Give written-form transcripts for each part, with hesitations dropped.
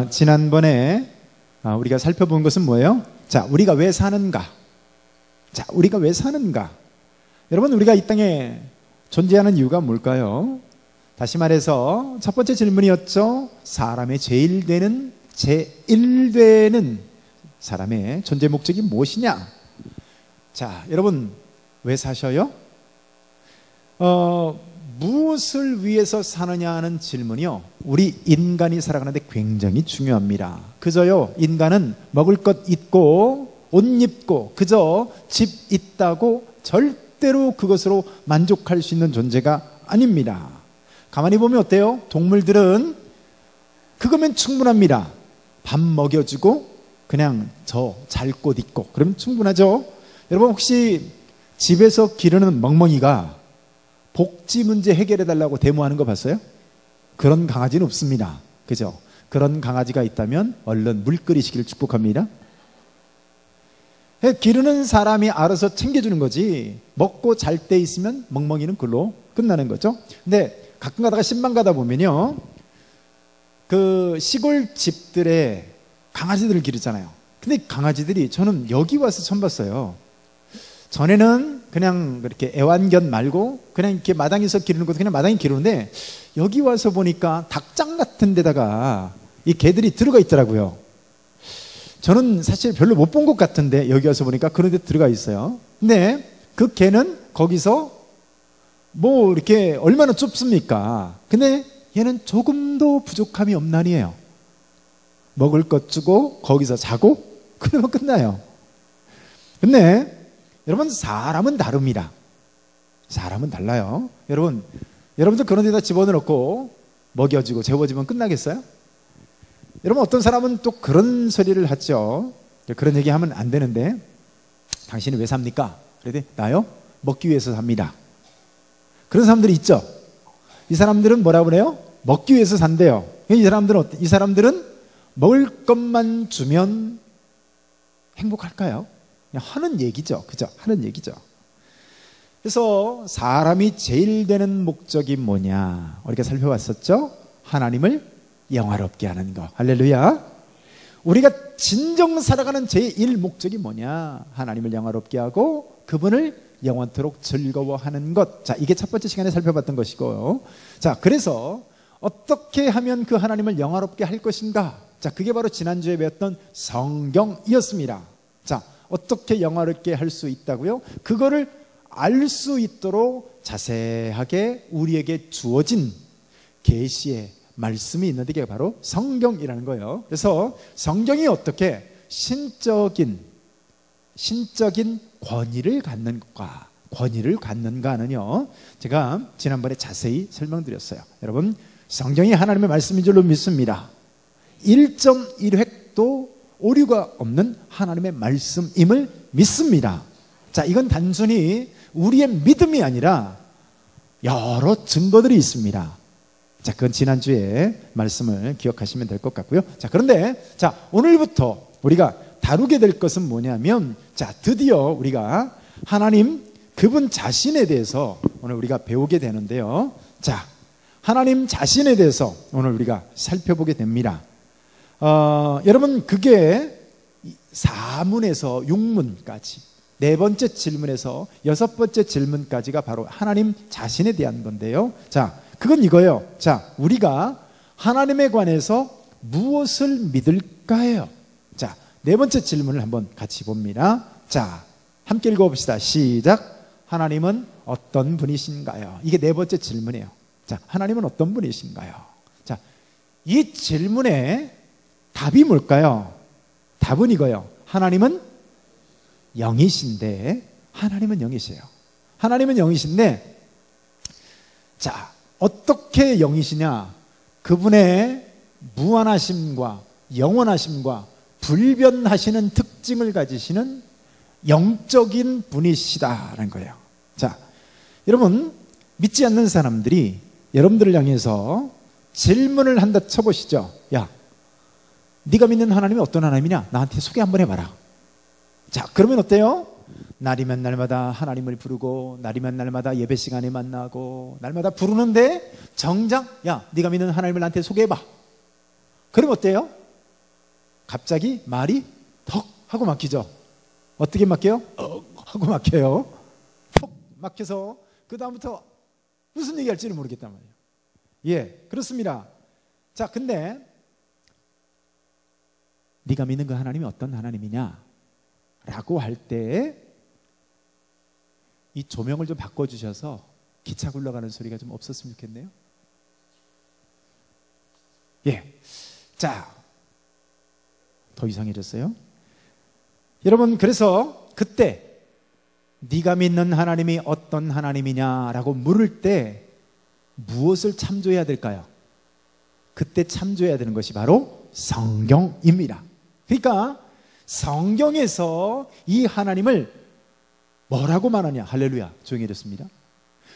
지난번에 우리가 살펴본 것은 뭐예요? 자, 우리가 왜 사는가? 자, 우리가 왜 사는가? 여러분, 우리가 이 땅에 존재하는 이유가 뭘까요? 다시 말해서 첫 번째 질문이었죠. 사람의 제1되는 사람의 존재 목적이 무엇이냐? 자, 여러분, 왜 사셔요? 무엇을 위해서 사느냐 하는 질문이요, 우리 인간이 살아가는데 굉장히 중요합니다. 그저요, 인간은 먹을 것 있고 옷 입고 그저 집 있다고 절대로 그것으로 만족할 수 있는 존재가 아닙니다. 가만히 보면 어때요? 동물들은 그거면 충분합니다. 밥 먹여주고 그냥 저 잘 곳 있고 그러면 충분하죠. 여러분, 혹시 집에서 기르는 멍멍이가 복지 문제 해결해 달라고 데모하는 거 봤어요? 그런 강아지는 없습니다. 그죠? 그런 강아지가 있다면 얼른 물 끓이시기를 축복합니다. 기르는 사람이 알아서 챙겨주는 거지, 먹고 잘 때 있으면 멍멍이는 그걸로 끝나는 거죠. 근데 가끔 가다가 신방 가다 보면요, 그 시골 집들에 강아지들을 기르잖아요. 근데 강아지들이, 저는 여기 와서 처음 봤어요. 전에는 그냥 그렇게 애완견 말고 그냥 이렇게 마당에서 기르는 것도 그냥 마당에 기르는데, 여기 와서 보니까 닭장 같은 데다가 이 개들이 들어가 있더라고요. 저는 사실 별로 못 본 것 같은데 여기 와서 보니까 그런 데 들어가 있어요. 근데 그 개는 거기서 뭐 이렇게 얼마나 좁습니까? 근데 얘는 조금도 부족함이 없나니에요. 먹을 것 주고 거기서 자고 그러면 끝나요. 근데 여러분, 사람은 다릅니다. 사람은 달라요. 여러분들 그런 데다 집어넣고 먹여주고 재워주면 끝나겠어요? 여러분, 어떤 사람은 또 그런 소리를 하죠. 그런 얘기 하면 안 되는데, 당신이 왜 삽니까? 그랬더니, 나요? 먹기 위해서 삽니다. 그런 사람들이 있죠. 이 사람들은 뭐라고 그래요? 먹기 위해서 산대요. 이 사람들은 먹을 것만 주면 행복할까요? 그냥 하는 얘기죠. 그죠? 하는 얘기죠. 그래서 사람이 제일 되는 목적이 뭐냐? 우리가 살펴봤었죠? 하나님을 영화롭게 하는 거. 할렐루야. 우리가 진정 살아가는 제1 목적이 뭐냐? 하나님을 영화롭게 하고 그분을 영원토록 즐거워하는 것. 자, 이게 첫 번째 시간에 살펴봤던 것이고요. 자, 그래서 어떻게 하면 그 하나님을 영화롭게 할 것인가? 자, 그게 바로 지난주에 배웠던 성경이었습니다. 자, 어떻게 영화롭게 할 수 있다고요? 그거를 알 수 있도록 자세하게 우리에게 주어진 계시의 말씀이 있는데, 이게 바로 성경이라는 거예요. 그래서 성경이 어떻게 신적인 권위를 갖는가는요, 제가 지난번에 자세히 설명드렸어요. 여러분, 성경이 하나님의 말씀인 줄로 믿습니다. 1.1획도 오류가 없는 하나님의 말씀임을 믿습니다. 자, 이건 단순히 우리의 믿음이 아니라 여러 증거들이 있습니다. 자, 그건 지난주에 말씀을 기억하시면 될 것 같고요. 자, 그런데 자, 오늘부터 우리가 다루게 될 것은 뭐냐면, 자, 드디어 우리가 하나님 그분 자신에 대해서 오늘 우리가 배우게 되는데요. 자, 하나님 자신에 대해서 오늘 우리가 살펴보게 됩니다. 여러분, 그게 4문에서 6문까지, 네 번째 질문에서 여섯 번째 질문까지가 바로 하나님 자신에 대한 건데요. 자, 그건 이거예요. 자, 우리가 하나님에 관해서 무엇을 믿을까요? 자, 네 번째 질문을 한번 같이 봅니다. 자, 함께 읽어봅시다. 시작. 하나님은 어떤 분이신가요? 이게 네 번째 질문이에요. 자, 하나님은 어떤 분이신가요? 자, 이 질문에 답이 뭘까요? 답은 이거예요. 하나님은 영이신데, 하나님은 영이세요. 하나님은 영이신데, 자, 어떻게 영이시냐? 그분의 무한하심과 영원하심과 불변하시는 특징을 가지시는 영적인 분이시다라는 거예요. 자, 여러분, 믿지 않는 사람들이 여러분들을 향해서 질문을 한다 쳐보시죠. 야, 네가 믿는 하나님이 어떤 하나님이냐? 나한테 소개 한번 해봐라. 자, 그러면 어때요? 날이면 날마다 하나님을 부르고, 날이면 날마다 예배 시간에 만나고, 날마다 부르는데 정작, 야, 네가 믿는 하나님을 나한테 소개해봐. 그럼 어때요? 갑자기 말이 턱 하고 막히죠. 어떻게 막혀요? 하고 막혀요. 턱 막혀서 그 다음부터 무슨 얘기할지를 모르겠단 말이에요. 예, 그렇습니다. 자, 근데 네가 믿는 그 하나님이 어떤 하나님이냐 라고 할 때 이 조명을 좀 바꿔주셔서 기차 굴러가는 소리가 좀 없었으면 좋겠네요. 예, 자, 더 이상해졌어요. 여러분, 그래서 그때 네가 믿는 하나님이 어떤 하나님이냐라고 물을 때 무엇을 참조해야 될까요? 그때 참조해야 되는 것이 바로 성경입니다. 그러니까 성경에서 이 하나님을 뭐라고 말하냐. 할렐루야, 조용히 해줬습니다.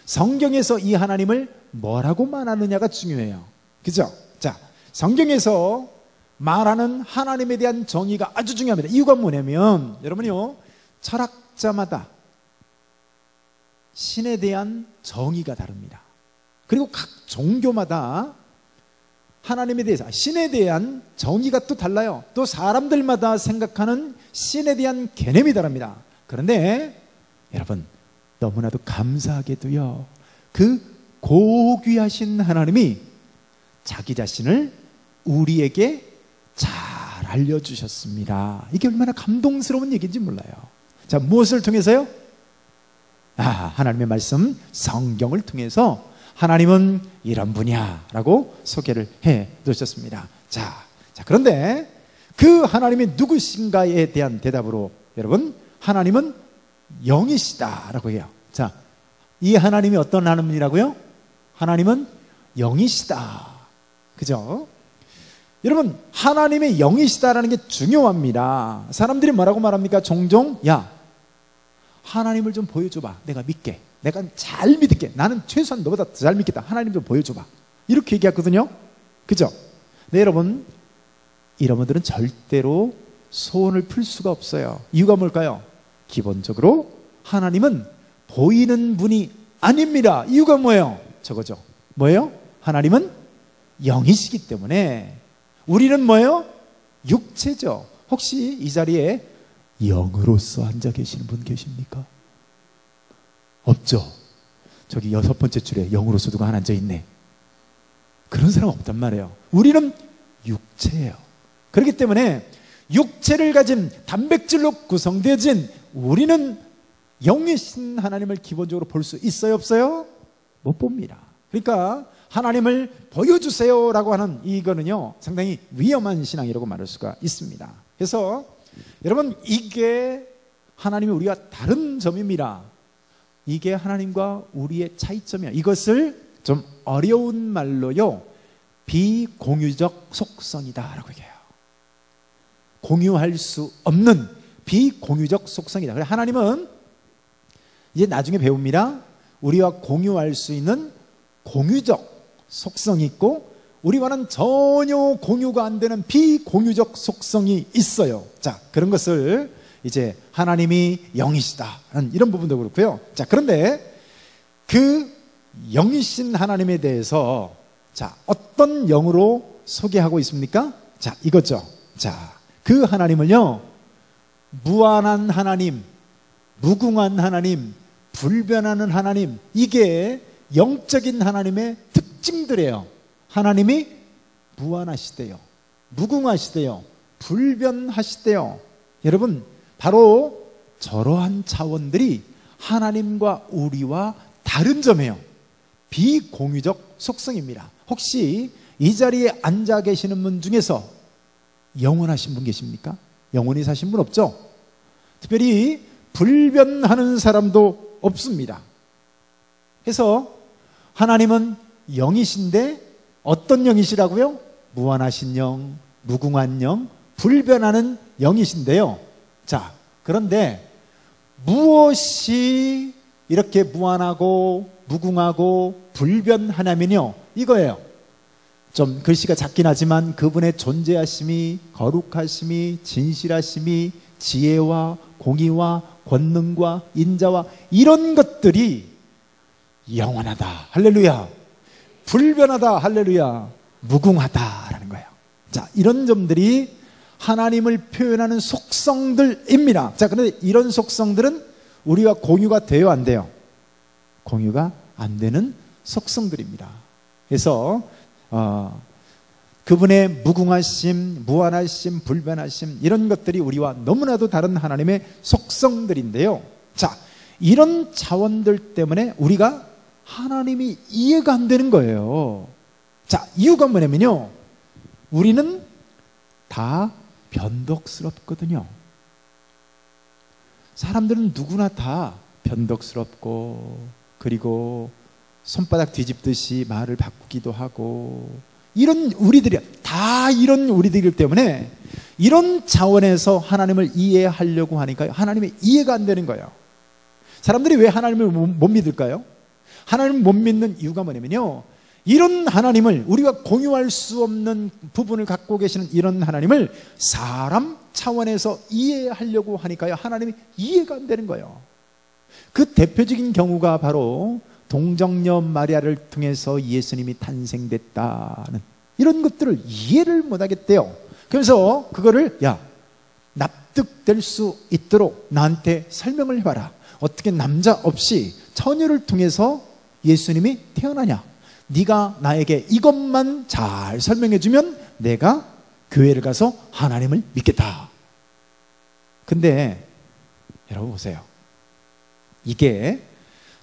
성경에서 이 하나님을 뭐라고 말하느냐가 중요해요. 그죠? 자, 성경에서 말하는 하나님에 대한 정의가 아주 중요합니다. 이유가 뭐냐면 여러분요, 철학자마다 신에 대한 정의가 다릅니다. 그리고 각 종교마다 하나님에 대해서, 신에 대한 정의가 또 달라요. 또 사람들마다 생각하는 신에 대한 개념이 다릅니다. 그런데 여러분, 너무나도 감사하게도요, 그 고귀하신 하나님이 자기 자신을 우리에게 잘 알려주셨습니다. 이게 얼마나 감동스러운 얘기인지 몰라요. 자, 무엇을 통해서요? 하나님의 말씀, 성경을 통해서 하나님은 이런 분이야 라고 소개를 해 놓으셨습니다. 자, 그런데 그 하나님이 누구신가에 대한 대답으로 여러분, 하나님은 영이시다 라고 해요. 자, 이 하나님이 어떤 하나님이라고요? 하나님은 영이시다. 그죠? 여러분, 하나님의 영이시다라는 게 중요합니다. 사람들이 뭐라고 말합니까? 종종, 야, 하나님을 좀 보여줘봐. 내가 믿게. 내가 잘 믿을게. 나는 최소한 너보다 더 잘 믿겠다. 하나님 좀 보여줘봐. 이렇게 얘기하거든요. 그죠? 네, 여러분, 이런 분들은 절대로 소원을 풀 수가 없어요. 이유가 뭘까요? 기본적으로 하나님은 보이는 분이 아닙니다. 이유가 뭐예요? 저거죠. 뭐예요? 하나님은 영이시기 때문에 우리는 뭐예요? 육체죠. 혹시 이 자리에 영으로서 앉아 계시는 분 계십니까? 없죠. 저기 6번째 줄에 영으로서 누가 하나 앉아 있네. 그런 사람 없단 말이에요. 우리는 육체예요. 그렇기 때문에 육체를 가진 단백질로 구성되어진 우리는 영이신 하나님을 기본적으로 볼 수 있어요, 없어요? 못 봅니다. 그러니까 하나님을 보여주세요 라고 하는 이거는요, 상당히 위험한 신앙이라고 말할 수가 있습니다. 그래서 여러분, 이게 하나님이 우리가 다른 점입니다. 이게 하나님과 우리의 차이점이에요. 이것을 좀 어려운 말로요, 비공유적 속성이다 라고 얘기해요. 공유할 수 없는 비공유적 속성이다. 그래서 하나님은 이제 나중에 배웁니다. 우리와 공유할 수 있는 공유적 속성이 있고 우리와는 전혀 공유가 안 되는 비공유적 속성이 있어요. 자, 그런 것을 이제 하나님이 영이시다 이런 부분도 그렇고요. 자, 그런데 그 영이신 하나님에 대해서 자, 어떤 영으로 소개하고 있습니까? 자, 이거죠. 자, 그 하나님은요, 무한한 하나님, 무궁한 하나님, 불변하는 하나님, 이게 영적인 하나님의 특징들이에요. 하나님이 무한하시대요, 무궁하시대요, 불변하시대요. 여러분, 바로 저러한 차원들이 하나님과 우리와 다른 점이에요. 비공유적 속성입니다. 혹시 이 자리에 앉아 계시는 분 중에서 영원하신 분 계십니까? 영원히 사신 분 없죠? 특별히 불변하는 사람도 없습니다. 그래서 하나님은 영이신데 어떤 영이시라고요? 무한하신 영, 무궁한 영, 불변하는 영이신데요. 자, 그런데 무엇이 이렇게 무한하고 무궁하고 불변하냐면요, 이거예요. 좀 글씨가 작긴 하지만 그분의 존재하심이, 거룩하심이, 진실하심이, 지혜와 공의와 권능과 인자와 이런 것들이 영원하다, 할렐루야. 불변하다, 할렐루야. 무궁하다라는 거예요. 자, 이런 점들이 하나님을 표현하는 속성들입니다. 자, 그런데 이런 속성들은 우리와 공유가 돼요, 안 돼요? 공유가 안 되는 속성들입니다. 그래서 그분의 무궁하심, 무한하심, 불변하심, 이런 것들이 우리와 너무나도 다른 하나님의 속성들인데요. 자, 이런 차원들 때문에 우리가 하나님이 이해가 안 되는 거예요. 자, 이유가 뭐냐면요, 우리는 다 변덕스럽거든요. 사람들은 누구나 다 변덕스럽고, 그리고 손바닥 뒤집듯이 말을 바꾸기도 하고, 이런 우리들이 다 이런 우리들 때문에 이런 차원에서 하나님을 이해하려고 하니까 하나님의 이해가 안 되는 거예요. 사람들이 왜 하나님을 못 믿을까요? 하나님을 못 믿는 이유가 뭐냐면요, 이런 하나님을, 우리가 공유할 수 없는 부분을 갖고 계시는 이런 하나님을 사람 차원에서 이해하려고 하니까요, 하나님이 이해가 안 되는 거예요. 그 대표적인 경우가 바로 동정녀 마리아를 통해서 예수님이 탄생됐다는 이런 것들을 이해를 못 하겠대요. 그래서 그거를, 야, 납득될 수 있도록 나한테 설명을 해봐라. 어떻게 남자 없이 처녀를 통해서 예수님이 태어나냐? 네가 나에게 이것만 잘 설명해주면 내가 교회를 가서 하나님을 믿겠다. 근데 여러분 보세요. 이게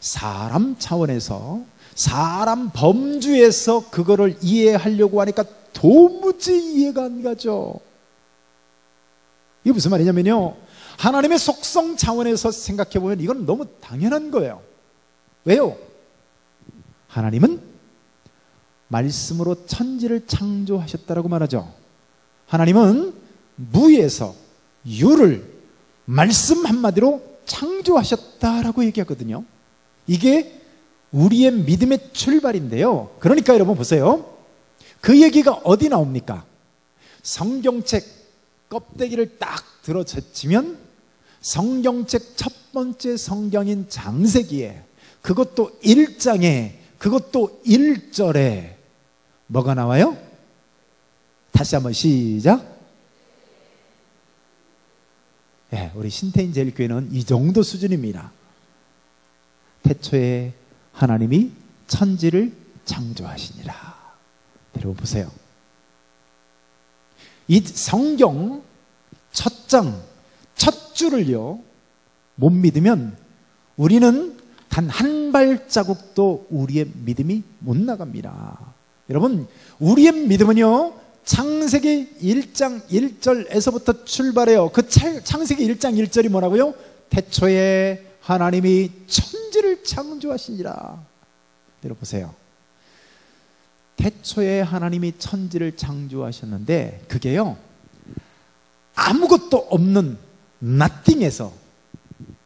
사람 차원에서, 사람 범주에서 그거를 이해하려고 하니까 도무지 이해가 안 가죠. 이게 무슨 말이냐면요, 하나님의 속성 차원에서 생각해보면 이건 너무 당연한 거예요. 왜요? 하나님은 말씀으로 천지를 창조하셨다라고 말하죠. 하나님은 무에서 유를 말씀 한마디로 창조하셨다라고 얘기하거든요. 이게 우리의 믿음의 출발인데요. 그러니까 여러분 보세요. 그 얘기가 어디 나옵니까? 성경책 껍데기를 딱 들어젖히면 성경책 첫 번째 성경인 창세기에, 그것도 1장에, 그것도 1절에 뭐가 나와요? 다시 한번 시작. 예, 우리 신태인 제일교회는 이 정도 수준입니다. 태초에 하나님이 천지를 창조하시니라. 여러분 보세요. 이 성경 첫 장, 첫 줄을요, 못 믿으면 우리는 단 한 발자국도 우리의 믿음이 못 나갑니다. 여러분, 우리의 믿음은요, 창세기 1장 1절에서부터 출발해요. 그 창세기 1장 1절이 뭐라고요? 태초에 하나님이 천지를 창조하시니라. 여러분 보세요. 태초에 하나님이 천지를 창조하셨는데 그게요, 아무것도 없는 nothing에서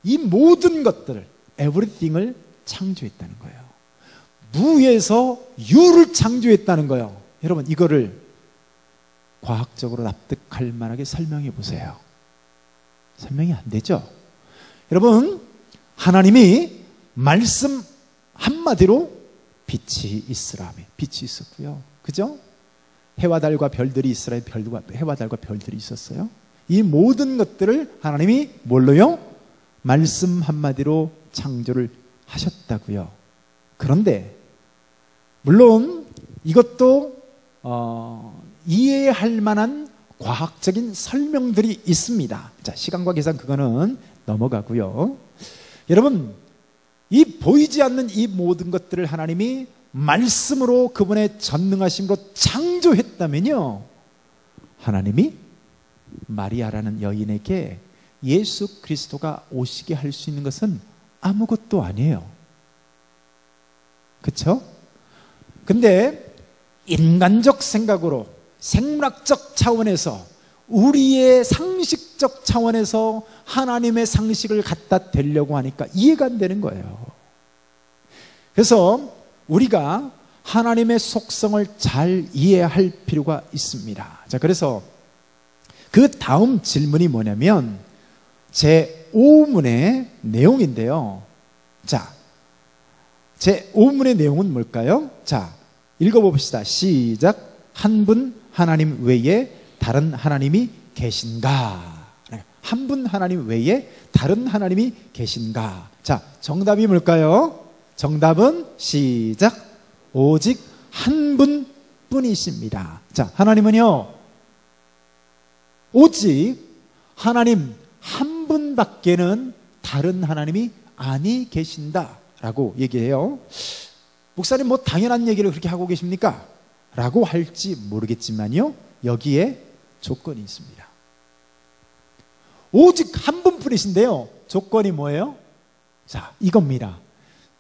이 모든 것들을, everything을 창조했다는 거예요. 무에서 유를 창조했다는 거예요. 여러분, 이거를 과학적으로 납득할 만하게 설명해 보세요. 설명이 안 되죠? 여러분, 하나님이 말씀 한마디로 빛이 있으라며 빛이 있었고요. 그죠? 해와 달과 별들이 있으라, 해와 달과 별들이 있었어요. 이 모든 것들을 하나님이 뭘로요? 말씀 한마디로 창조를 하셨다고요. 그런데 물론 이것도 이해할 만한 과학적인 설명들이 있습니다. 자, 시간과 계산 그거는 넘어가고요. 여러분, 이 보이지 않는 이 모든 것들을 하나님이 말씀으로, 그분의 전능하심으로 창조했다면요, 하나님이 마리아라는 여인에게 예수 그리스도가 오시게 할 수 있는 것은 아무것도 아니에요. 그렇죠? 근데 인간적 생각으로, 생물학적 차원에서, 우리의 상식적 차원에서 하나님의 상식을 갖다 대려고 하니까 이해가 안 되는 거예요. 그래서 우리가 하나님의 속성을 잘 이해할 필요가 있습니다. 자, 그래서 그 다음 질문이 뭐냐면 제 5문의 내용인데요. 자, 제 5문의 내용은 뭘까요? 자, 읽어봅시다. 시작. 한 분 하나님 외에 다른 하나님이 계신가? 한 분 하나님 외에 다른 하나님이 계신가? 자, 정답이 뭘까요? 정답은 시작. 오직 한 분뿐이십니다. 자, 하나님은요, 오직 하나님 한 분밖에는 다른 하나님이 아니 계신다라고 얘기해요. 목사님, 뭐 당연한 얘기를 그렇게 하고 계십니까? 라고 할지 모르겠지만요, 여기에 조건이 있습니다. 오직 한 분뿐이신데요, 조건이 뭐예요? 자, 이겁니다.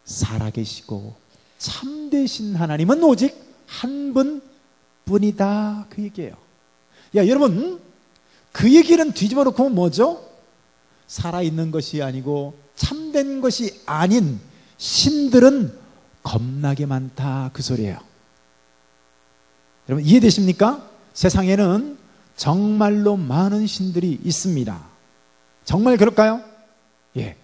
살아계시고 참되신 하나님은 오직 한 분뿐이다, 그 얘기예요. 야, 여러분, 그 얘기는 뒤집어 놓고 뭐죠? 살아있는 것이 아니고 참된 것이 아닌 신들은 겁나게 많다, 그 소리예요. 여러분, 이해되십니까? 세상에는 정말로 많은 신들이 있습니다. 정말 그럴까요? 예.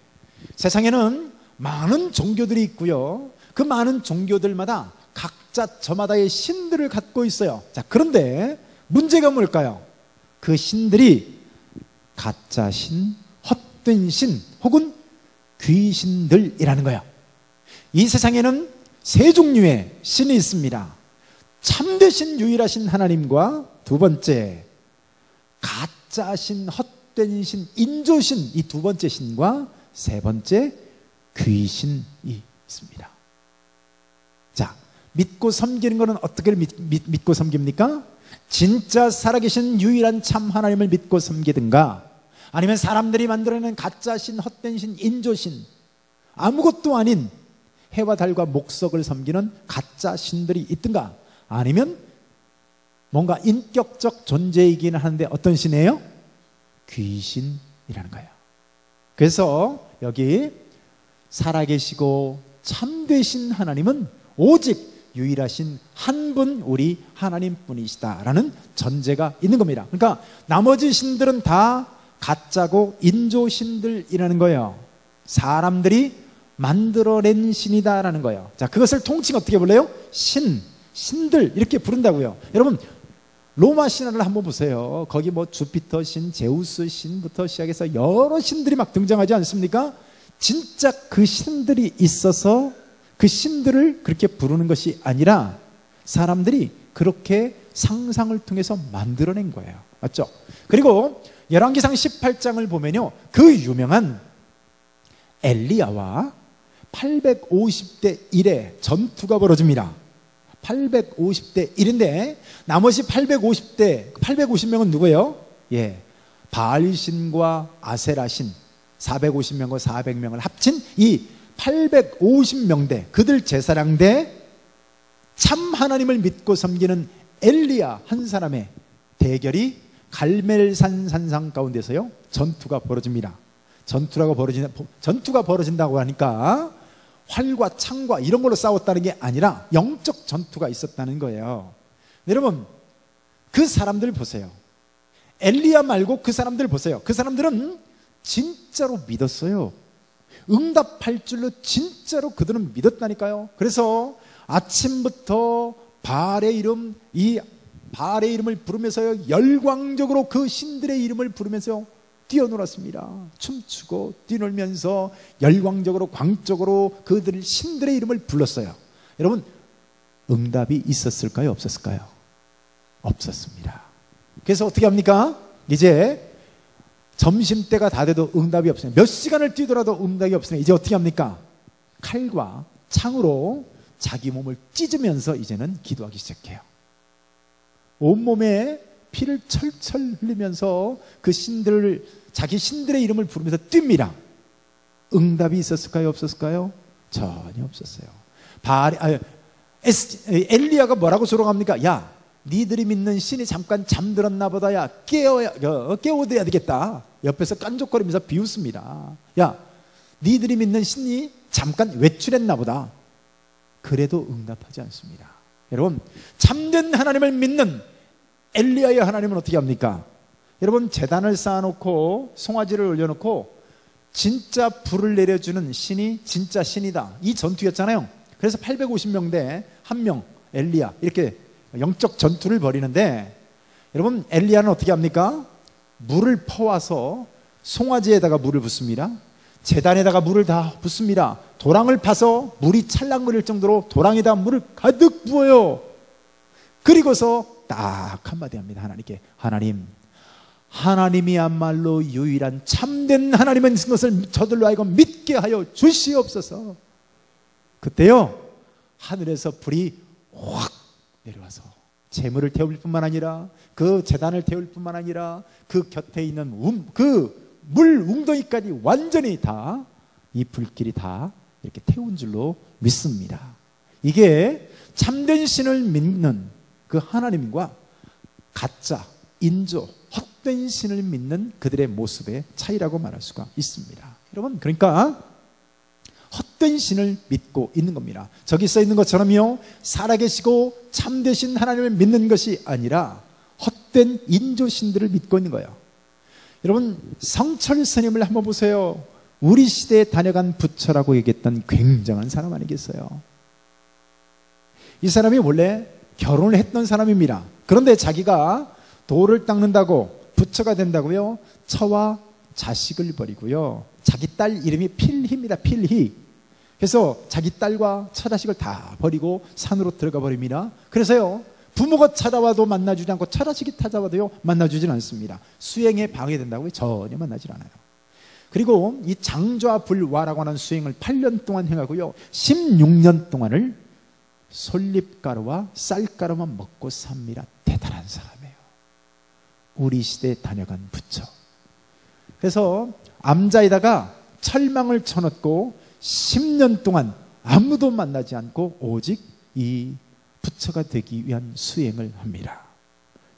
세상에는 많은 종교들이 있고요, 그 많은 종교들마다 각자 저마다의 신들을 갖고 있어요. 자, 그런데 문제가 뭘까요? 그 신들이 가짜 신, 헛된 신, 혹은 귀신들이라는 거예요. 이 세상에는 세 종류의 신이 있습니다. 참되신 유일하신 하나님과, 두 번째 가짜 신, 헛된 신, 인조신, 이 두 번째 신과, 세 번째 귀신이 있습니다. 자, 믿고 섬기는 것은 어떻게 믿고 섬깁니까? 진짜 살아계신 유일한 참 하나님을 믿고 섬기든가, 아니면 사람들이 만들어낸 가짜 신, 헛된 신, 인조신, 아무것도 아닌 해와 달과 목석을 섬기는 가짜 신들이 있든가, 아니면 뭔가 인격적 존재이기는 하는데 어떤 신이에요? 귀신이라는 거예요. 그래서 여기 살아계시고 참되신 하나님은 오직 유일하신 한 분, 우리 하나님뿐이시다라는 전제가 있는 겁니다. 그러니까 나머지 신들은 다 가짜고 인조신들이라는 거예요. 사람들이 만들어낸 신이다라는 거예요. 자, 그것을 통칭 어떻게 불러요? 신들 이렇게 부른다고요. 여러분, 로마 신화를 한번 보세요. 거기 뭐 주피터 신, 제우스 신부터 시작해서 여러 신들이 막 등장하지 않습니까? 진짜 그 신들이 있어서 그 신들을 그렇게 부르는 것이 아니라 사람들이 그렇게 상상을 통해서 만들어낸 거예요. 맞죠? 그리고 열왕기상 18장을 보면요, 그 유명한 엘리야와 850대 1의 전투가 벌어집니다. 850대 1인데 나머지 850명은 누구예요? 예, 바알신과 아세라신 450명과 400명을 합친 이 850명대, 그들 제사장대 참 하나님을 믿고 섬기는 엘리야 한 사람의 대결이 갈멜산 산상 가운데서요, 전투가 벌어집니다. 전투가 벌어진다고 하니까 활과 창과 이런 걸로 싸웠다는 게 아니라 영적 전투가 있었다는 거예요. 여러분, 그 사람들 보세요. 엘리야 말고 그 사람들 보세요. 그 사람들은 진짜로 믿었어요. 응답할 줄로 진짜로 그들은 믿었다니까요. 그래서 아침부터 바알의 이름을 부르면서요, 열광적으로 그 신들의 이름을 부르면서 뛰어놀았습니다. 춤추고 뛰놀면서 열광적으로 광적으로 그들 신들의 이름을 불렀어요. 여러분, 응답이 있었을까요? 없었을까요? 없었습니다. 그래서 어떻게 합니까? 이제 점심때가 다 돼도 응답이 없으니, 몇 시간을 뛰더라도 응답이 없으니 이제 어떻게 합니까? 칼과 창으로 자기 몸을 찢으면서 이제는 기도하기 시작해요. 온몸에 피를 철철 흘리면서 그 자기 신들의 이름을 부르면서 뜁니다. 응답이 있었을까요? 없었을까요? 전혀 없었어요. 엘리야가 뭐라고 조롱합니까? 야, 니들이 믿는 신이 잠깐 잠들었나 보다. 야, 깨워드려야 되겠다. 옆에서 깐족거리면서 비웃습니다. 야, 니들이 믿는 신이 잠깐 외출했나 보다. 그래도 응답하지 않습니다. 여러분, 참된 하나님을 믿는 엘리야의 하나님은 어떻게 합니까? 여러분, 제단을 쌓아놓고 송아지를 올려놓고 진짜 불을 내려주는 신이 진짜 신이다, 이 전투였잖아요. 그래서 850명 대 1명 엘리야, 이렇게 영적 전투를 벌이는데 여러분, 엘리야는 어떻게 합니까? 물을 퍼와서 송아지에다가 물을 붓습니다. 제단에다가 물을 다 붓습니다. 도랑을 파서 물이 찰랑거릴 정도로 도랑에다 물을 가득 부어요. 그리고서 딱 한마디 합니다. 하나님께. 하나님, 하나님이야말로 유일한 참된 하나님인 것을 저들로 하여금 믿게 하여 주시옵소서. 그때요, 하늘에서 불이 확 내려와서 재물을 태울 뿐만 아니라, 그 제단을 태울 뿐만 아니라, 그 곁에 있는 그 물 웅덩이까지 완전히 다 이 불길이 다 이렇게 태운 줄로 믿습니다. 이게 참된 신을 믿는 그 하나님과 가짜, 인조, 헛된 신을 믿는 그들의 모습의 차이라고 말할 수가 있습니다. 여러분, 그러니까 헛된 신을 믿고 있는 겁니다. 저기 써 있는 것처럼요, 살아계시고 참되신 하나님을 믿는 것이 아니라 헛된 인조신들을 믿고 있는 거예요. 여러분, 성철 스님을 한번 보세요. 우리 시대에 다녀간 부처라고 얘기했던 굉장한 사람 아니겠어요? 이 사람이 원래 결혼을 했던 사람입니다. 그런데 자기가 도를 닦는다고 부처가 된다고요, 처와 자식을 버리고요, 자기 딸 이름이 필희입니다. 필희. 그래서 자기 딸과 처자식을 다 버리고 산으로 들어가 버립니다. 그래서요, 부모가 찾아와도 만나주지 않고 처자식이 찾아와도요 만나주지는 않습니다. 수행에 방해된다고요? 전혀 만나질 않아요. 그리고 이 장좌불화라고 하는 수행을 8년 동안 행하고요, 16년 동안을 솔잎가루와 쌀가루만 먹고 삽니다. 대단한 사람이에요. 우리 시대에 다녀간 부처. 그래서 암자에다가 철망을 쳐놓고 10년 동안 아무도 만나지 않고 오직 이 부처가 되기 위한 수행을 합니다.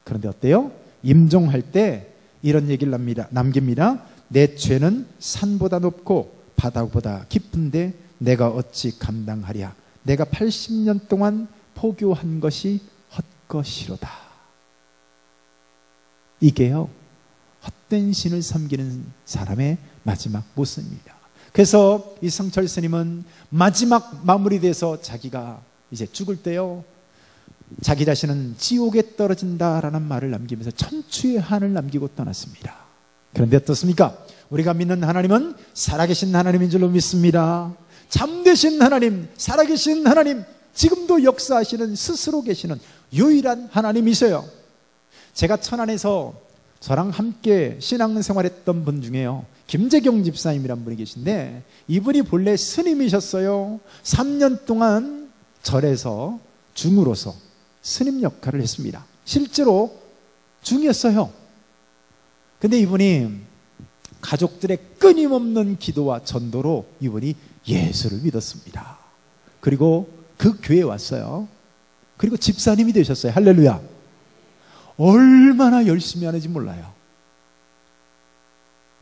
그런데 어때요? 임종할 때 이런 얘기를 남깁니다. 내 죄는 산보다 높고 바다보다 깊은데 내가 어찌 감당하랴. 내가 80년 동안 포교한 것이 헛것이로다. 이게요, 헛된 신을 섬기는 사람의 마지막 모습입니다. 그래서 이 성철 스님은 마지막 마무리돼서 자기가 이제 죽을 때요, 자기 자신은 지옥에 떨어진다라는 말을 남기면서 천추의 한을 남기고 떠났습니다. 그런데 어떻습니까? 우리가 믿는 하나님은 살아계신 하나님인 줄로 믿습니다. 참되신 하나님, 살아계신 하나님, 지금도 역사하시는, 스스로 계시는 유일한 하나님이세요. 제가 천안에서 저랑 함께 신앙생활했던 분 중에요, 김재경 집사님이란 분이 계신데, 이분이 본래 스님이셨어요. 3년 동안 절에서 중으로서 스님 역할을 했습니다. 실제로 중이었어요. 근데 이분이 가족들의 끊임없는 기도와 전도로 이분이 예수를 믿었습니다. 그리고 그 교회에 왔어요. 그리고 집사님이 되셨어요. 할렐루야. 얼마나 열심히 하는지 몰라요.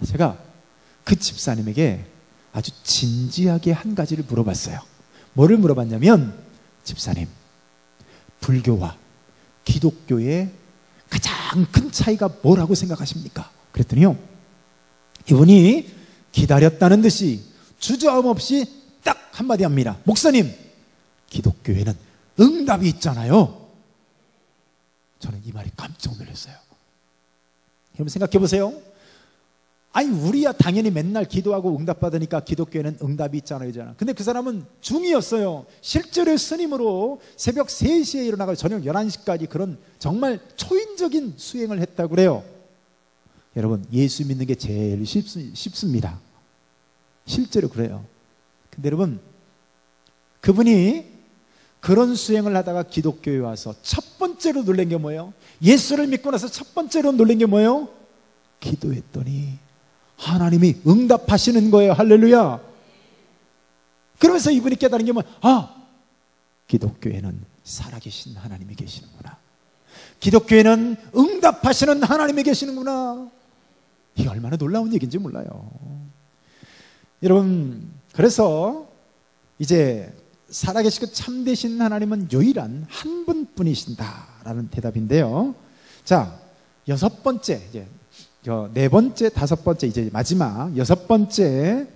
제가 그 집사님에게 아주 진지하게 한 가지를 물어봤어요. 뭐를 물어봤냐면, 집사님, 불교와 기독교의 가장 큰 차이가 뭐라고 생각하십니까? 그랬더니요, 이분이 기다렸다는 듯이 주저함 없이 딱 한마디 합니다. 목사님, 기독교에는 응답이 있잖아요. 저는 이 말이 깜짝 놀랐어요. 여러분 생각해 보세요. 아니, 우리야 당연히 맨날 기도하고 응답받으니까 기독교에는 응답이 있잖아요. 근데 그 사람은 중이었어요. 실제로 스님으로 새벽 3시에 일어나서 저녁 11시까지 그런 정말 초인적인 수행을 했다고 그래요. 여러분, 예수 믿는 게 제일 쉽습니다. 실제로 그래요. 근데 여러분, 그분이 그런 수행을 하다가 기독교에 와서 첫 번째로 놀란 게 뭐예요? 예수를 믿고 나서 첫 번째로 놀란 게 뭐예요? 기도했더니 하나님이 응답하시는 거예요. 할렐루야. 그러면서 이분이 깨달은 게 뭐예요? 아, 기독교에는 살아계신 하나님이 계시는구나. 기독교에는 응답하시는 하나님이 계시는구나. 이게 얼마나 놀라운 얘기인지 몰라요. 여러분, 그래서 이제 살아계시고 참되신 하나님은 유일한 한 분뿐이신다라는 대답인데요. 자, 6번째, 이제 4번째, 5번째, 이제 마지막 6번째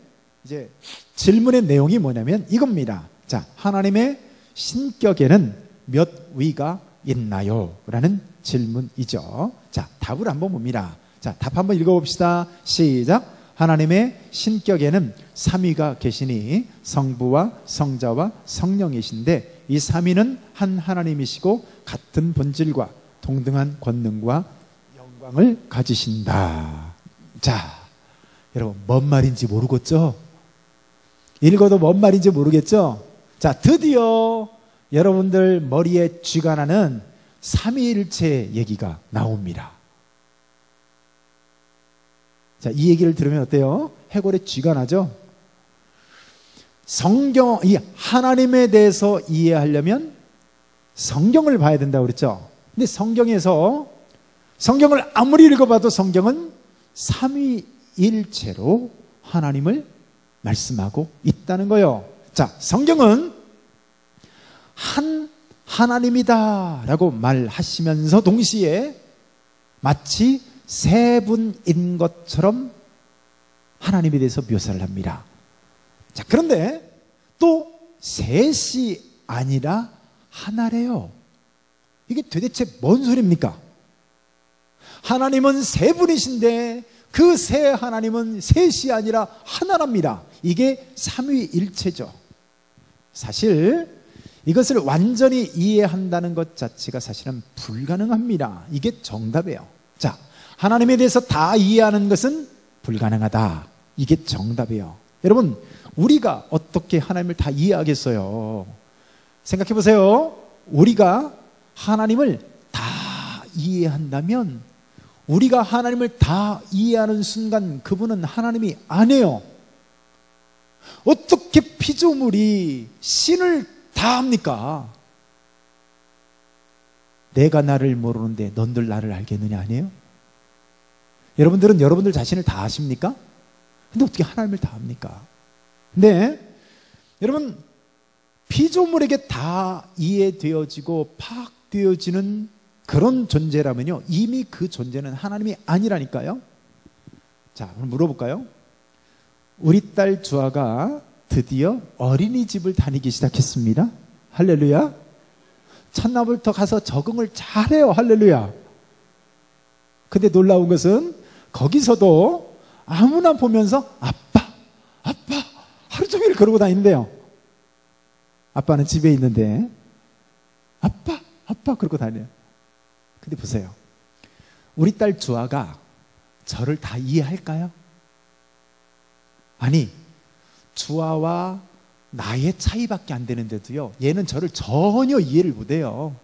이제 질문의 내용이 뭐냐면 이겁니다. 자, 하나님의 신격에는 몇 위가 있나요? 라는 질문이죠. 자, 답을 한번 봅니다. 자, 답 한번 읽어봅시다. 시작. 하나님의 신격에는 삼위가 계시니 성부와 성자와 성령이신데 이 삼위는 한 하나님이시고 같은 본질과 동등한 권능과 영광을 가지신다. 자, 여러분 뭔 말인지 모르겠죠? 읽어도 뭔 말인지 모르겠죠? 자, 드디어 여러분들 머리에 쥐가 나는 삼위일체 얘기가 나옵니다. 자, 이 얘기를 들으면 어때요? 해골에 쥐가 나죠? 이 하나님에 대해서 이해하려면 성경을 봐야 된다고 그랬죠? 근데 성경을 아무리 읽어봐도 성경은 삼위일체로 하나님을 말씀하고 있다는 거예요. 자, 성경은 한 하나님이다 라고 말하시면서 동시에 마치 세 분인 것처럼 하나님에 대해서 묘사를 합니다. 자, 그런데 또 셋이 아니라 하나래요. 이게 도대체 뭔 소리입니까? 하나님은 세 분이신데 그 세 하나님은 셋이 아니라 하나랍니다. 이게 삼위일체죠. 사실 이것을 완전히 이해한다는 것 자체가 사실은 불가능합니다. 이게 정답이에요. 자, 하나님에 대해서 다 이해하는 것은 불가능하다. 이게 정답이에요. 여러분, 우리가 어떻게 하나님을 다 이해하겠어요? 생각해 보세요. 우리가 하나님을 다 이해한다면 우리가 하나님을 다 이해하는 순간 그분은 하나님이 아니에요. 어떻게 피조물이 신을 다 합니까? 내가 나를 모르는데 넌들 나를 알겠느냐 아니에요? 여러분들은 여러분들 자신을 다 아십니까? 근데 어떻게 하나님을 다 합니까? 근데 여러분, 피조물에게 다 이해되어지고 파악되어지는 그런 존재라면요, 이미 그 존재는 하나님이 아니라니까요. 자, 그럼 물어볼까요? 우리 딸 주아가 드디어 어린이집을 다니기 시작했습니다. 할렐루야. 첫날부터 가서 적응을 잘해요. 할렐루야. 근데 놀라운 것은 거기서도 아무나 보면서 아빠 하루 종일 그러고 다니는데요. 아빠는 집에 있는데 아빠 그러고 다녀요. 근데 보세요. 우리 딸 주아가 저를 다 이해할까요? 아니, 주아와 나의 차이밖에 안 되는데도요, 얘는 저를 전혀 이해를 못해요.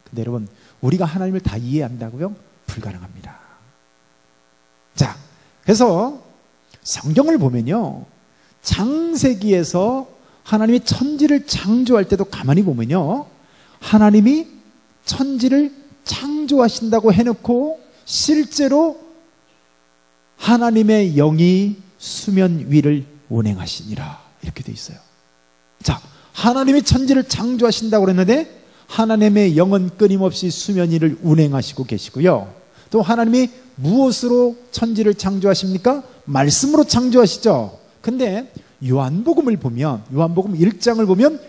근데 여러분, 우리가 하나님을 다 이해한다고요? 불가능합니다. 자, 그래서 성경을 보면요, 창세기에서 하나님이 천지를 창조할 때도 가만히 보면요, 하나님이 천지를 창조하신다고 해놓고 실제로 하나님의 영이 수면 위를 운행하시니라 이렇게 돼 있어요. 자, 하나님이 천지를 창조하신다고 그랬는데 하나님의 영은 끊임없이 수면 위를 운행하시고 계시고요, 또 하나님이 무엇으로 천지를 창조하십니까? 말씀으로 창조하시죠. 근데 요한복음을 보면, 요한복음 1장을 보면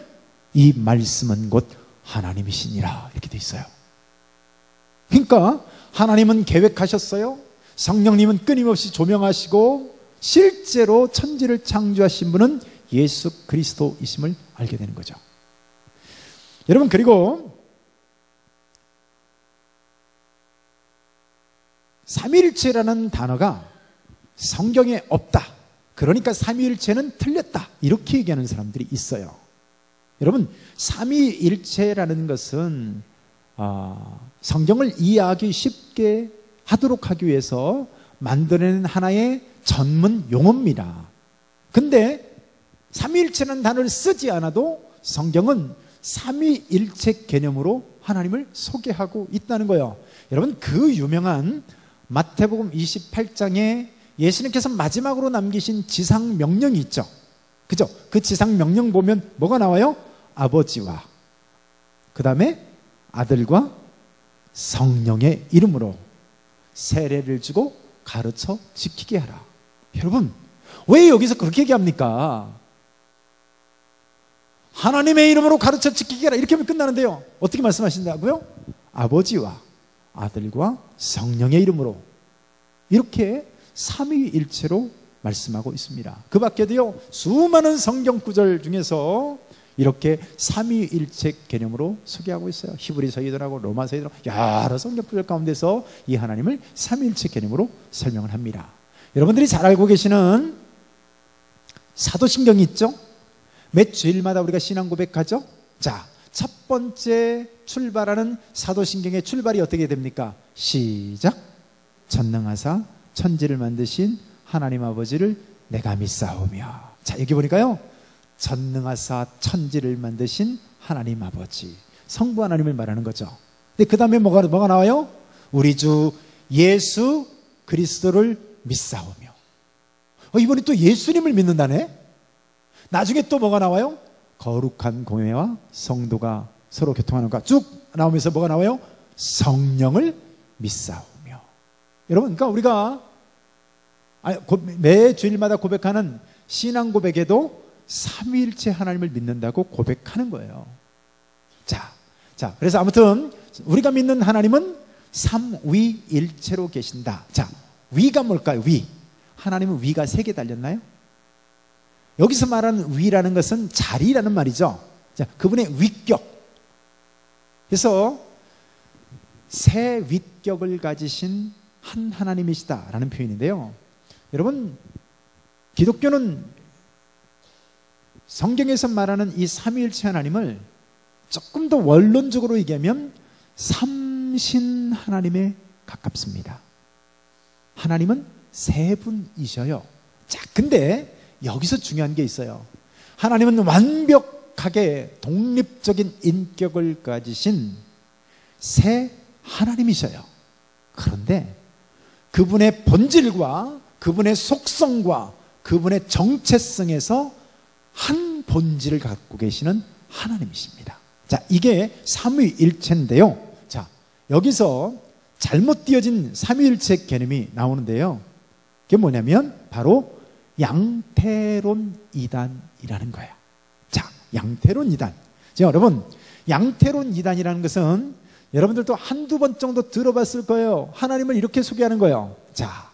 이 말씀은 곧 하나님이시니라 이렇게 돼 있어요. 그러니까 하나님은 계획하셨어요. 성령님은 끊임없이 조명하시고 실제로 천지를 창조하신 분은 예수 그리스도이심을 알게 되는 거죠. 여러분, 그리고 삼위일체라는 단어가 성경에 없다, 그러니까 삼위일체는 틀렸다, 이렇게 얘기하는 사람들이 있어요. 여러분, 삼위일체라는 것은 성경을 이해하기 쉽게 하도록 하기 위해서 만들어낸 하나의 전문 용어입니다. 근데 삼위일체라는 단어를 쓰지 않아도 성경은 삼위일체 개념으로 하나님을 소개하고 있다는 거예요. 여러분, 그 유명한 마태복음 28장에 예수님께서 마지막으로 남기신 지상명령이 있죠. 그죠? 그 지상명령 보면 뭐가 나와요? 아버지와 그 다음에 아들과 성령의 이름으로 세례를 주고 가르쳐 지키게 하라. 여러분, 왜 여기서 그렇게 얘기합니까? 하나님의 이름으로 가르쳐 지키게 하라. 이렇게 하면 끝나는데요. 어떻게 말씀하신다고요? 아버지와 아들과 성령의 이름으로. 이렇게 삼위일체로 말씀하고 있습니다. 그 밖에도요, 수많은 성경 구절 중에서 이렇게 삼위일체 개념으로 소개하고 있어요. 히브리서이들하고 로마서이들 여러 성경 구절 가운데서 이 하나님을 삼위일체 개념으로 설명을 합니다. 여러분들이 잘 알고 계시는 사도신경이 있죠? 매 주일마다 우리가 신앙 고백하죠? 자, 첫 번째 출발하는 사도신경의 출발이 어떻게 됩니까? 시작. 전능하사 천지를 만드신 하나님 아버지를 내가 믿사오며. 자, 여기 보니까요, 전능하사 천지를 만드신 하나님 아버지, 성부 하나님을 말하는 거죠. 근데 그 다음에 뭐가 나와요? 우리 주 예수 그리스도를 믿사오며. 이번에 또 예수님을 믿는다네. 나중에 또 뭐가 나와요? 거룩한 공회와 성도가 서로 교통하는 것 쭉 나오면서 뭐가 나와요? 성령을 믿사오며. 여러분, 그러니까 우리가 매 주일마다 고백하는 신앙 고백에도 삼위일체 하나님을 믿는다고 고백하는 거예요. 자, 그래서 아무튼 우리가 믿는 하나님은 삼위일체로 계신다. 자, 위가 뭘까요? 위. 하나님은 위가 3개 달렸나요? 여기서 말하는 위라는 것은 자리라는 말이죠. 자, 그분의 위격. 그래서 새 위격을 가지신 한 하나님이시다라는 표현인데요. 여러분, 기독교는 성경에서 말하는 이 삼위일체 하나님을 조금 더 원론적으로 얘기하면 삼신 하나님에 가깝습니다. 하나님은 세 분이셔요. 자, 근데 여기서 중요한 게 있어요. 하나님은 완벽하게 독립적인 인격을 가지신 새 하나님이셔요. 그런데 그분의 본질과 그분의 속성과 그분의 정체성에서 한 본질을 갖고 계시는 하나님이십니다. 자, 이게 삼위일체인데요. 자, 여기서 잘못 띄어진 삼위일체 개념이 나오는데요. 그게 뭐냐면 바로 양태론 이단이라는 거예요. 자, 양태론 이단. 자, 여러분, 양태론 이단이라는 것은 여러분들도 한두 번 정도 들어봤을 거예요. 하나님을 이렇게 소개하는 거예요. 자,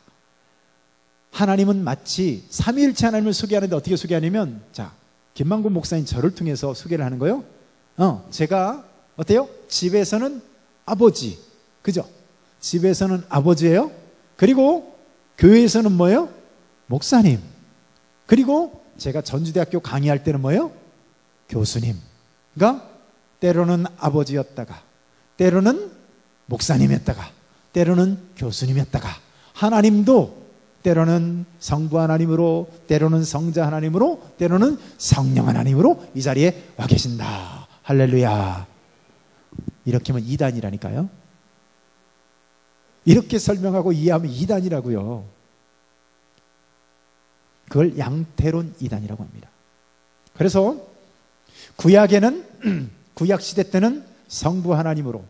하나님은 마치 삼위일체 하나님을 소개하는데 어떻게 소개하냐면, 자, 김만곤 목사님 저를 통해서 소개를 하는 거예요. 제가 어때요? 집에서는 아버지, 그죠? 집에서는 아버지예요. 그리고 교회에서는 뭐예요? 목사님. 그리고 제가 전주대학교 강의할 때는 뭐예요? 교수님. 그러니까 때로는 아버지였다가, 때로는 목사님이었다가, 때로는 교수님이었다가, 하나님도 때로는 성부 하나님으로, 때로는 성자 하나님으로, 때로는 성령 하나님으로 이 자리에 와 계신다. 할렐루야. 이렇게 하면 이단이라니까요. 이렇게 설명하고 이해하면 이단이라고요. 그걸 양태론 이단이라고 합니다. 그래서 구약에는 구약 시대 때는 성부 하나님으로,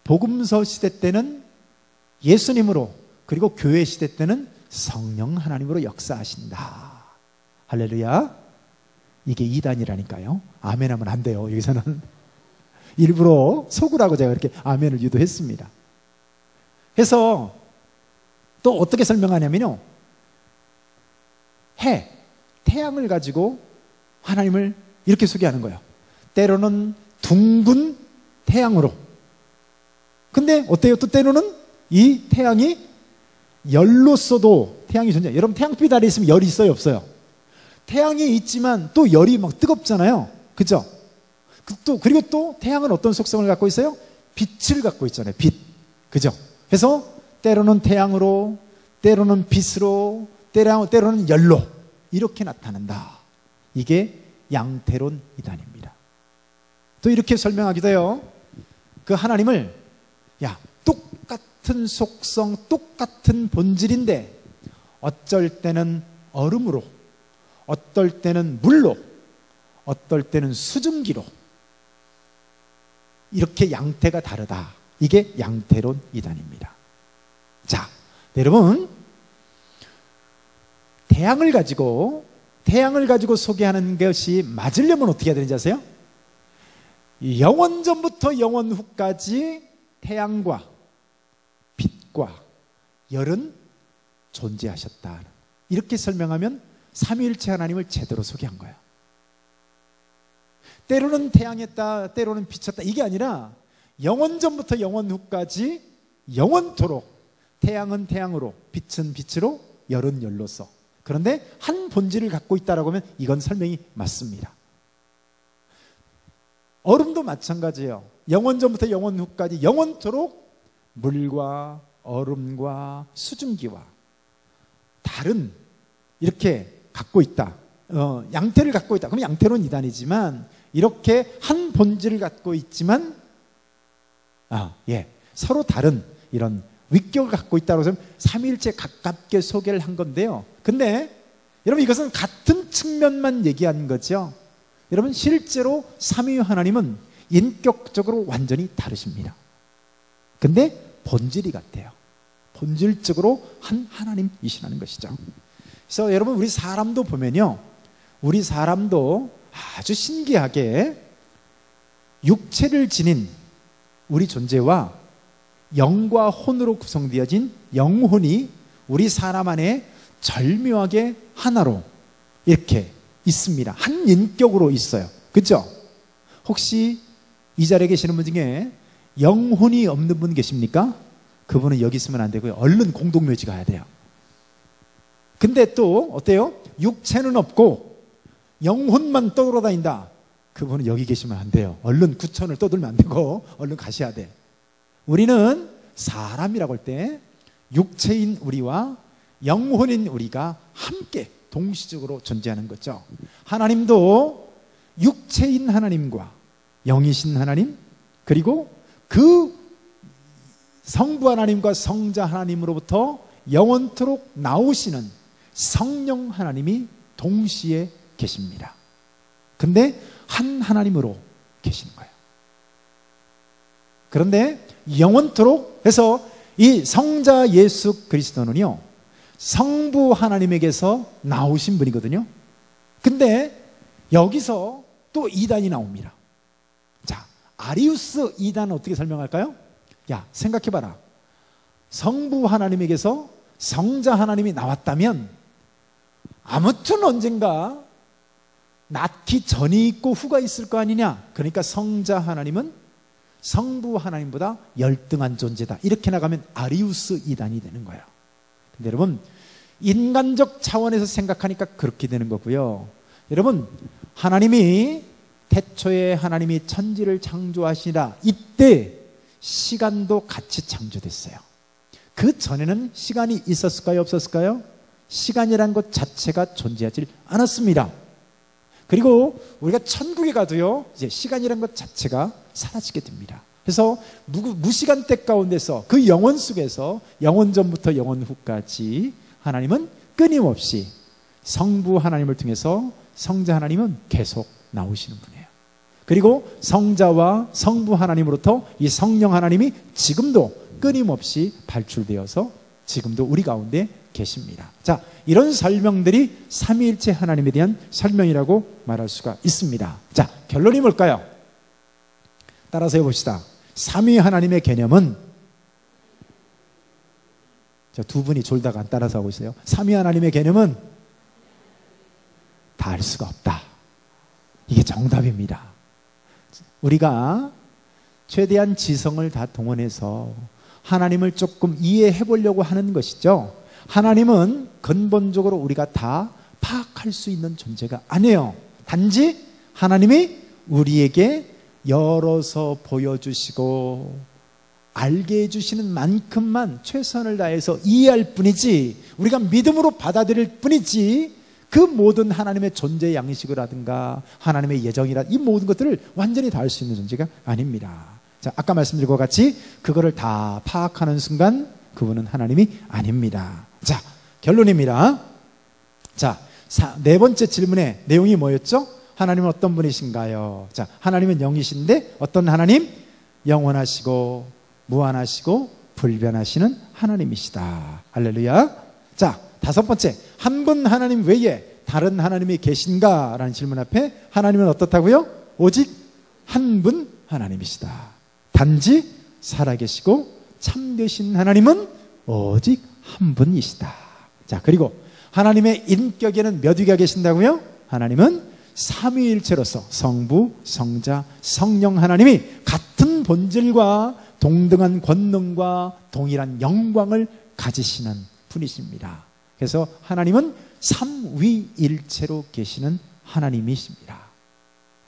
복음서 시대 때는 예수님으로, 그리고 교회 시대 때는 성령 하나님으로 역사하신다. 할렐루야. 이게 이단이라니까요. 아멘 하면 안 돼요. 여기서는 일부러 속으라고 제가 이렇게 아멘을 유도했습니다. 그래서 또 어떻게 설명하냐면요, 태양을 가지고 하나님을 이렇게 소개하는 거예요. 때로는 둥근 태양으로. 근데 어때요? 또 때로는 이 태양이 열로서도 태양이 존재해요. 여러분, 태양빛 아래 있으면 열이 있어요, 없어요? 태양이 있지만 또 열이 막 뜨겁잖아요. 그죠? 그리고 또 태양은 어떤 속성을 갖고 있어요? 빛을 갖고 있잖아요. 빛. 그죠? 그래서 때로는 태양으로, 때로는 빛으로, 때로는 열로 이렇게 나타난다. 이게 양태론 이단입니다. 또 이렇게 설명하기도 해요. 그 하나님을, 야, 똑같은 속성, 똑같은 본질인데 어쩔 때는 얼음으로, 어떨 때는 물로, 어떨 때는 수증기로, 이렇게 양태가 다르다. 이게 양태론 이단입니다. 자, 여러분, 태양을 가지고 소개하는 것이 맞으려면 어떻게 해야 되는지 아세요? 영원 전부터 영원 후까지 태양과 빛과 열은 존재하셨다. 이렇게 설명하면 삼위일체 하나님을 제대로 소개한 거예요. 때로는 태양이었다, 때로는 빛이었다, 이게 아니라 영원 전부터 영원 후까지 영원토록 태양은 태양으로, 빛은 빛으로, 열은 열로서. 그런데 한 본질을 갖고 있다라고 하면 이건 설명이 맞습니다. 얼음도 마찬가지예요. 영원 전부터 영원 후까지 영원토록 물과 얼음과 수증기와 달은 이렇게 갖고 있다. 양태를 갖고 있다. 그럼 양태로는 이단이지만 이렇게 한 본질을 갖고 있지만 서로 다른 이런 위격을 갖고 있다고 해서 삼위일체 가깝게 소개를 한 건데요. 근데 여러분 이것은 같은 측면만 얘기한 거죠. 여러분 실제로 삼위 하나님은 인격적으로 완전히 다르십니다. 근데 본질이 같아요. 본질적으로 한 하나님이시라는 것이죠. 그래서 여러분 우리 사람도 보면요, 우리 사람도 아주 신기하게 육체를 지닌 우리 존재와 영과 혼으로 구성되어진 영혼이 우리 사람 안에 절묘하게 하나로 이렇게 있습니다. 한 인격으로 있어요. 그렇죠? 혹시 이 자리에 계시는 분 중에 영혼이 없는 분 계십니까? 그분은 여기 있으면 안 되고요. 얼른 공동묘지 가야 돼요. 근데 또 어때요? 육체는 없고 영혼만 떠돌아다닌다. 그분은 여기 계시면 안 돼요. 얼른 구천을 떠들면 안 되고 얼른 가셔야 돼. 우리는 사람이라고 할 때 육체인 우리와 영혼인 우리가 함께 동시적으로 존재하는 거죠. 하나님도 육체인 하나님과 영이신 하나님, 그리고 그 성부 하나님과 성자 하나님으로부터 영원토록 나오시는 성령 하나님이 동시에 계십니다. 근데 한 하나님으로 계시는 거예요. 그런데 영원토록 해서 이 성자 예수 그리스도는요, 성부 하나님에게서 나오신 분이거든요. 근데 여기서 또 이단이 나옵니다. 자, 아리우스 이단은 어떻게 설명할까요? 야, 생각해봐라. 성부 하나님에게서 성자 하나님이 나왔다면 아무튼 언젠가 낳기 전이 있고 후가 있을 거 아니냐. 그러니까 성자 하나님은 성부 하나님보다 열등한 존재다. 이렇게 나가면 아리우스 이단이 되는 거예요. 근데 여러분, 인간적 차원에서 생각하니까 그렇게 되는 거고요. 여러분, 하나님이 태초에 하나님이 천지를 창조하시라, 이때 시간도 같이 창조됐어요. 그 전에는 시간이 있었을까요? 없었을까요? 시간이란 것 자체가 존재하지 않았습니다. 그리고 우리가 천국에 가도요, 이제 시간이란 것 자체가 사라지게 됩니다. 그래서 무시간대 가운데서 그 영원 속에서 영원 전부터 영원 후까지 하나님은 끊임없이 성부 하나님을 통해서 성자 하나님은 계속 나오시는 분이에요. 그리고 성자와 성부 하나님으로부터 이 성령 하나님이 지금도 끊임없이 발출되어서 지금도 우리 가운데 계십니다. 자, 이런 설명들이 삼위일체 하나님에 대한 설명이라고 말할 수가 있습니다. 자, 결론이 뭘까요? 따라서 해봅시다. 삼위 하나님의 개념은, 자, 두 분이 졸다가 안 따라서 하고 있어요. 삼위 하나님의 개념은 다 알 수가 없다. 이게 정답입니다. 우리가 최대한 지성을 다 동원해서 하나님을 조금 이해해 보려고 하는 것이죠. 하나님은 근본적으로 우리가 다 파악할 수 있는 존재가 아니에요. 단지 하나님이 우리에게 열어서 보여주시고 알게 해주시는 만큼만 최선을 다해서 이해할 뿐이지, 우리가 믿음으로 받아들일 뿐이지, 그 모든 하나님의 존재 양식을 하든가 하나님의 예정이라 이 모든 것들을 완전히 다 알 수 있는 존재가 아닙니다. 자, 아까 말씀드린 것 같이 그거를 다 파악하는 순간 그분은 하나님이 아닙니다. 자, 결론입니다. 자, 네 번째 질문의 내용이 뭐였죠? 하나님은 어떤 분이신가요? 자, 하나님은 영이신데 어떤 하나님? 영원하시고 무한하시고 불변하시는 하나님이시다. 할렐루야. 자, 다섯 번째, 한 분 하나님 외에 다른 하나님이 계신가? 라는 질문 앞에 하나님은 어떻다고요? 오직 한 분 하나님이시다. 단지 살아계시고 참되신 하나님은 오직 한 분이시다. 자, 그리고 하나님의 인격에는 몇 위가 계신다고요? 하나님은 삼위일체로서 성부, 성자, 성령 하나님이 같은 본질과 동등한 권능과 동일한 영광을 가지시는 분이십니다. 그래서 하나님은 삼위일체로 계시는 하나님이십니다.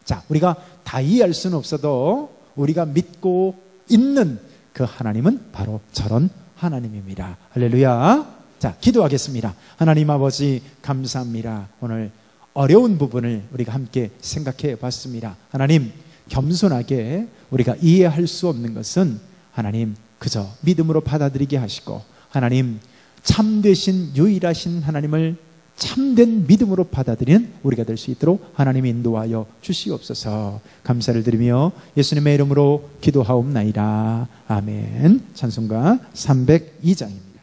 자, 우리가 다 이해할 수는 없어도 우리가 믿고 있는 그 하나님은 바로 저런 하나님입니다. 할렐루야. 자, 기도하겠습니다. 하나님 아버지 감사합니다. 오늘 어려운 부분을 우리가 함께 생각해 봤습니다. 하나님, 겸손하게 우리가 이해할 수 없는 것은 하나님 그저 믿음으로 받아들이게 하시고, 하나님 참되신 유일하신 하나님을 참된 믿음으로 받아들이는 우리가 될 수 있도록 하나님 인도하여 주시옵소서. 감사를 드리며 예수님의 이름으로 기도하옵나이다. 아멘. 찬송가 302장입니다.